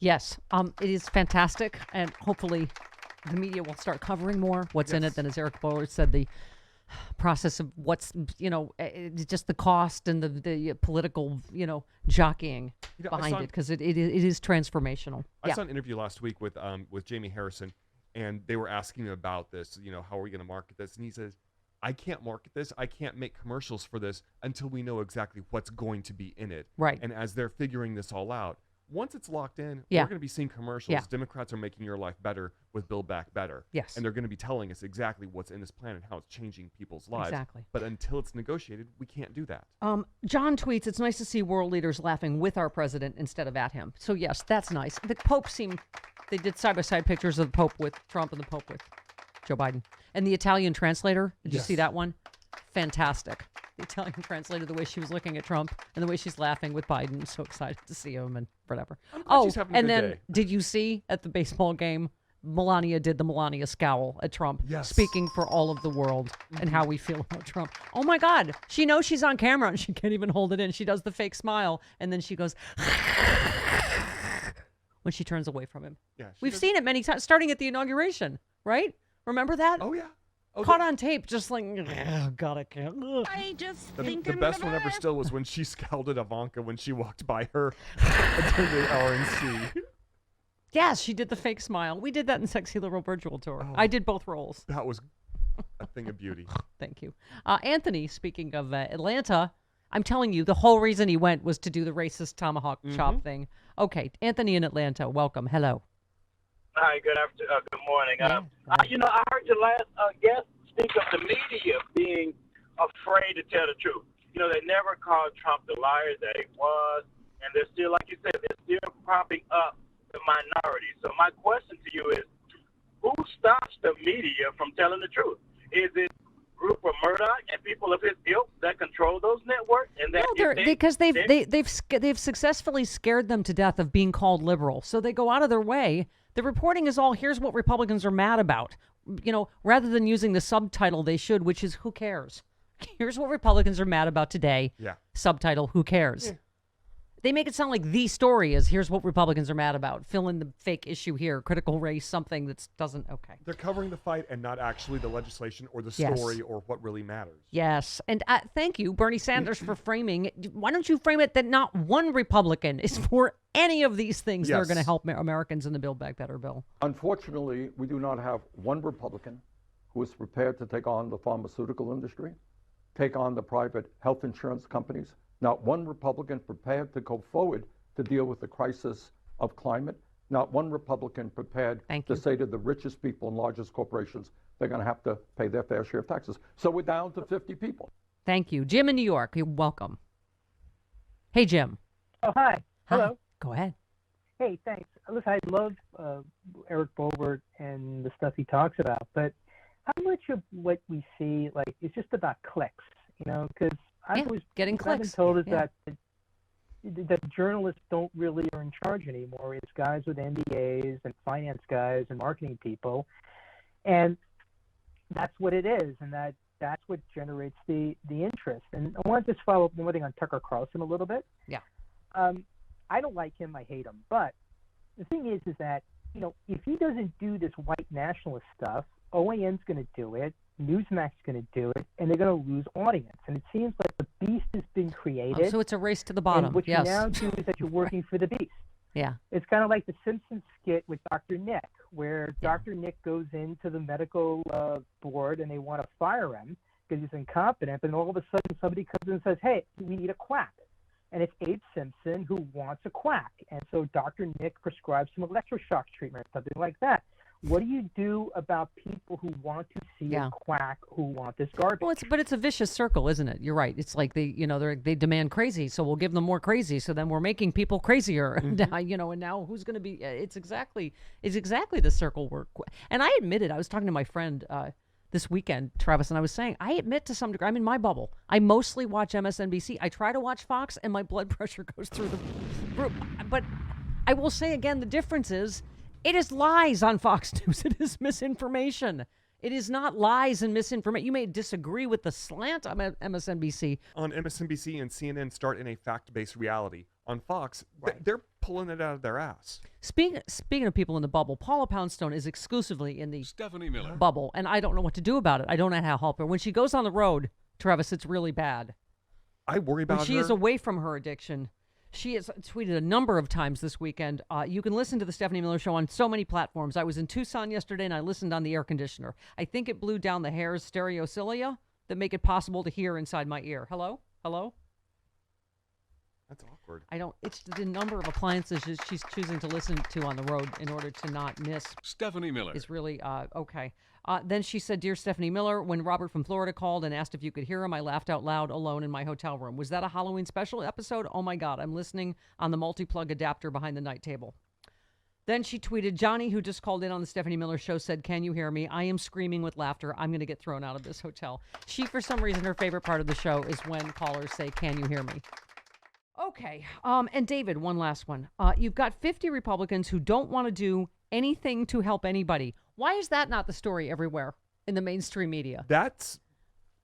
Yes, it is fantastic, and hopefully the media will start covering more what's in it than, as Eric Boehler said, the process of what's, just the cost and the political, jockeying behind it, because it is transformational. I saw an interview last week with Jamie Harrison, and they were asking him about this, how are we going to market this? And he says, I can't market this. I can't make commercials for this until we know exactly what's going to be in it. Right. And as they're figuring this all out, once it's locked in, Yeah. we're going to be seeing commercials. Yeah. Democrats are making your life better with Build Back Better. Yes. And they're going to be telling us exactly what's in this plan and how it's changing people's lives. Exactly. But until it's negotiated, we can't do that. John tweets, it's nice to see world leaders laughing with our president instead of at him. So, yes, that's nice. The Pope they did side-by-side pictures of the Pope with Trump and the Pope with Joe Biden. And the Italian translator, did you see that one? Fantastic. The Italian translator, the way she was looking at Trump and the way she's laughing with Biden. I'm so excited to see him and whatever. She's having a and good then day. Did you see at the baseball game, Melania did the Melania scowl at Trump, speaking for all of the world and how we feel about Trump. Oh my God. She knows she's on camera and she can't even hold it in. She does the fake smile and then she goes when she turns away from him. Yeah, We've seen it many times, starting at the inauguration, right? Remember that? Oh, yeah. Caught on tape, just like, oh God, I can't. I just The thinking best one ever still was when she scowled at Ivanka when she walked by her during the RNC. Yes, she did the fake smile. We did that in Sexy Little Virtual Tour. I did both roles. That was a thing of beauty. Thank you. Anthony, speaking of Atlanta, I'm telling you, the whole reason he went was to do the racist tomahawk chop thing. Okay, Anthony in Atlanta, welcome. Hello. Hi, good morning. I heard your last guest speak of the media being afraid to tell the truth. They never called Trump the liar that he was, and they're still, like you said, they're still propping up the minority. So my question to you is, who stops the media from telling the truth? Is it Rupert Murdoch and people of his ilk that control those networks? And that because they've successfully scared them to death of being called liberal, so they go out of their way. The reporting is all, here's what Republicans are mad about, rather than using the subtitle they should, which is, who cares? Here's what Republicans are mad about today. Yeah. Subtitle, who cares? Yeah. They make it sound like the story is, here's what Republicans are mad about. Fill in the fake issue here, critical race, something that doesn't, okay. They're covering the fight and not actually the legislation or the story or what really matters. Yes. And thank you, Bernie Sanders, for framing it. Why don't you frame it that not one Republican is for any of these things that are going to help Americans in the Build Back Better bill? Unfortunately, we do not have one Republican who is prepared to take on the pharmaceutical industry, take on the private health insurance companies. Not one Republican prepared to go forward to deal with the crisis of climate. Not one Republican prepared to say to the richest people and largest corporations, they're going to have to pay their fair share of taxes. So we're down to 50 people. Thank you. Jim in New York, you're welcome. Hey, Jim. Oh, hi. Hello. Hi. Go ahead. Hey, thanks. Listen, I love Eric Boebert and the stuff he talks about, but how much of what we see, is just about clicks, because I've always getting clicks. I've been told is that journalists don't really are in charge anymore. It's guys with MBAs and finance guys and marketing people, and that's what it is, and that's what generates the interest. And I want to just follow up one thing on Tucker Carlson a little bit. Yeah. I don't like him. I hate him. But the thing is that, if he doesn't do this white nationalist stuff, OAN's going to do it, Newsmax's going to do it, and they're going to lose audience. And it seems like the beast has been created. So it's a race to the bottom. And what you now do is that you're working for the beast. Yeah. It's kind of like the Simpsons skit with Dr. Nick, where Dr. Nick goes into the medical board and they want to fire him because he's incompetent. And all of a sudden somebody comes in and says, hey, we need a quack. And it's Abe Simpson who wants a quack. And so Dr. Nick prescribes some electroshock treatment, something like that. What do you do about people who want to see a quack, who want this garbage? Well, it's a vicious circle, isn't it? You're right. It's like they demand crazy, so we'll give them more crazy. So then we're making people crazier. Mm-hmm. And now who's going to be? It's exactly the circle we're. And I admitted, I was talking to my friend this weekend, Travis, and I was saying, I admit to some degree, I'm in my bubble. I mostly watch MSNBC. I try to watch Fox, and my blood pressure goes through the roof. But I will say again, the difference is it is lies on Fox News. It is misinformation. It is not lies and misinformation. You may disagree with the slant on MSNBC. On MSNBC and CNN start in a fact-based reality. On Fox, Right. they're pulling it out of their ass. Speaking of people in the bubble, Paula Poundstone is exclusively in the Stephanie Miller. bubble, and I don't know what to do about it. I don't know how to help her. When she goes on the road, Travis, it's really bad. I worry When about she her. is away from her addiction. She has tweeted a number of times this weekend. You can listen to the Stephanie Miller Show on so many platforms. I was in Tucson yesterday, and I listened on the air conditioner. I think it blew down the hair's stereocilia that make it possible to hear inside my ear. Hello? Hello? That's awkward. I don't. It's the number of appliances she's choosing to listen to on the road in order to not miss Stephanie Miller. is really okay. Then she said, "Dear Stephanie Miller, when Robert from Florida called and asked if you could hear him, I laughed out loud alone in my hotel room. Was that a Halloween special episode? Oh my God, I'm listening on the multi-plug adapter behind the night table." Then she tweeted, "Johnny, who just called in on the Stephanie Miller Show, said, 'Can you hear me? I am screaming with laughter. I'm going to get thrown out of this hotel.'" She, for some reason, her favorite part of the show is when callers say, "Can you hear me?" Okay. And David, one last one. You've got 50 Republicans who don't want to do anything to help anybody. Why is that not the story everywhere in the mainstream media? That's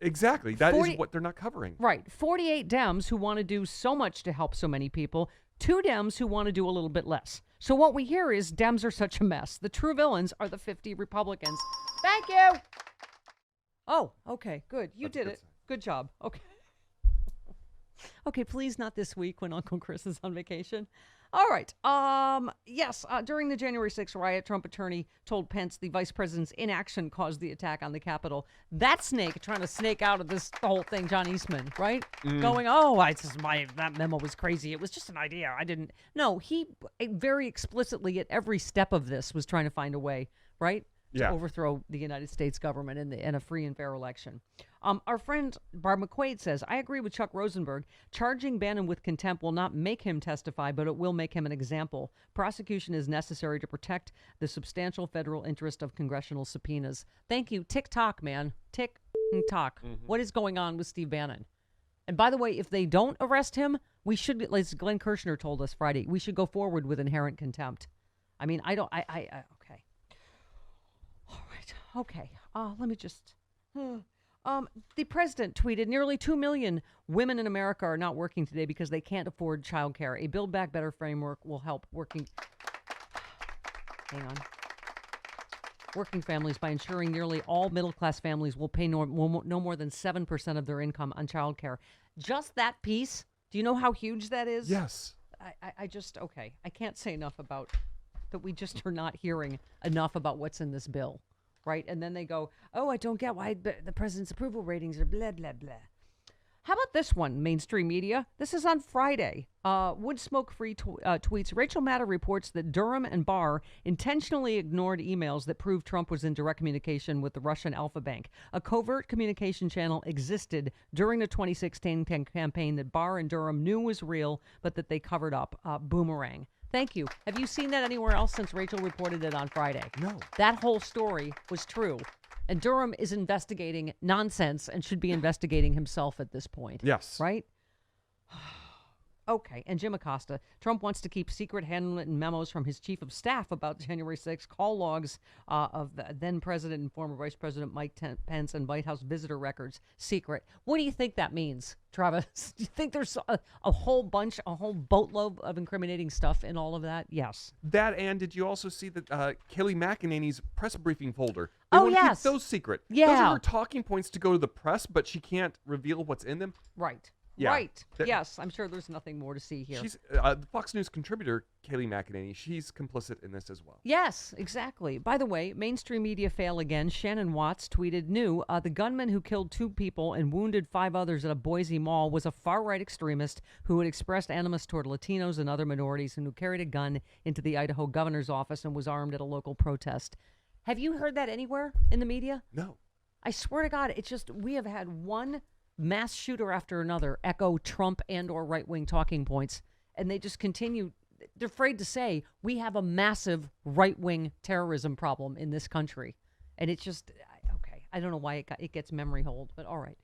exactly. That is 40 what they're not covering. Right. 48 Dems who want to do so much to help so many people. 2 Dems who want to do a little bit less. So what we hear is Dems are such a mess. The true villains are the 50 Republicans. Thank you. Oh, okay. Good. You That's a did good it. sign. Good job. Okay. Okay, please not this week when Uncle Chris is on vacation. All right. Yes, during the January 6th riot, Trump attorney told Pence the vice president's inaction caused the attack on the Capitol. That snake trying to snake out of this whole thing, John Eastman, right? Going, that memo was crazy. It was just an idea. I didn't. No, he very explicitly at every step of this was trying to find a way, right? To Yeah. overthrow the United States government in a free and fair election. Our friend Barb McQuaid says, "I agree with Chuck Rosenberg. Charging Bannon with contempt will not make him testify, but it will make him an example. Prosecution is necessary to protect the substantial federal interest of congressional subpoenas." Thank you. Tick-tock, man. Tick-tock. What is going on with Steve Bannon? And by the way, if they don't arrest him, we should, as Glenn Kirshner told us Friday, we should go forward with inherent contempt. I mean, okay. All right. Okay. Let me just... the president tweeted, "Nearly 2 million women in America are not working today because they can't afford childcare. A Build Back Better framework will help working families by ensuring nearly all middle-class families will pay no more than 7% of their income on childcare." Just that piece, do you know how huge that is? Yes. I just, okay. I can't say enough about that. We just are not hearing enough about what's in this bill. Right? And then they go, "Oh, I don't get why the president's approval ratings are blah, blah, blah." How about this one, mainstream media? This is on Friday. Wood Smoke Free tweets, "Rachel Maddow reports that Durham and Barr intentionally ignored emails that proved Trump was in direct communication with the Russian Alpha Bank. A covert communication channel existed during the 2016 campaign that Barr and Durham knew was real, but that they covered up." Boomerang. Thank you. Have you seen that anywhere else since Rachel reported it on Friday? No. That whole story was true. And Durham is investigating nonsense and should be investigating himself at this point. Yes. Right? Okay. And Jim Acosta. "Trump wants to keep secret handwritten memos from his chief of staff about January 6th, call logs of the then president and former vice president Mike Pence, and White House visitor records secret." What do you think that means, Travis? Do you think there's a whole boatload of incriminating stuff in all of that? Yes. That, and did you also see that Kayleigh McEnany's press briefing folder? Oh, want to yes. keep those secret. Those Yeah. are her talking points to go to the press, but she can't reveal what's in them. Right. Yeah. Right. That- Yes. I'm sure there's nothing more to see here. She's the Fox News contributor, Kayleigh McEnany. She's complicit in this as well. Yes, exactly. By the way, mainstream media fail again. Shannon Watts tweeted, "New, the gunman who killed 2 people and wounded 5 others at a Boise mall was a far-right extremist who had expressed animus toward Latinos and other minorities and who carried a gun into the Idaho governor's office and was armed at a local protest." Have you heard that anywhere in the media? No. I swear to God, it's just, we have had one mass shooter after another echo Trump and or right-wing talking points, and they just continue. They're afraid to say we have a massive right-wing terrorism problem in this country. And it's just, okay, I don't know why it gets memory hold, but all right.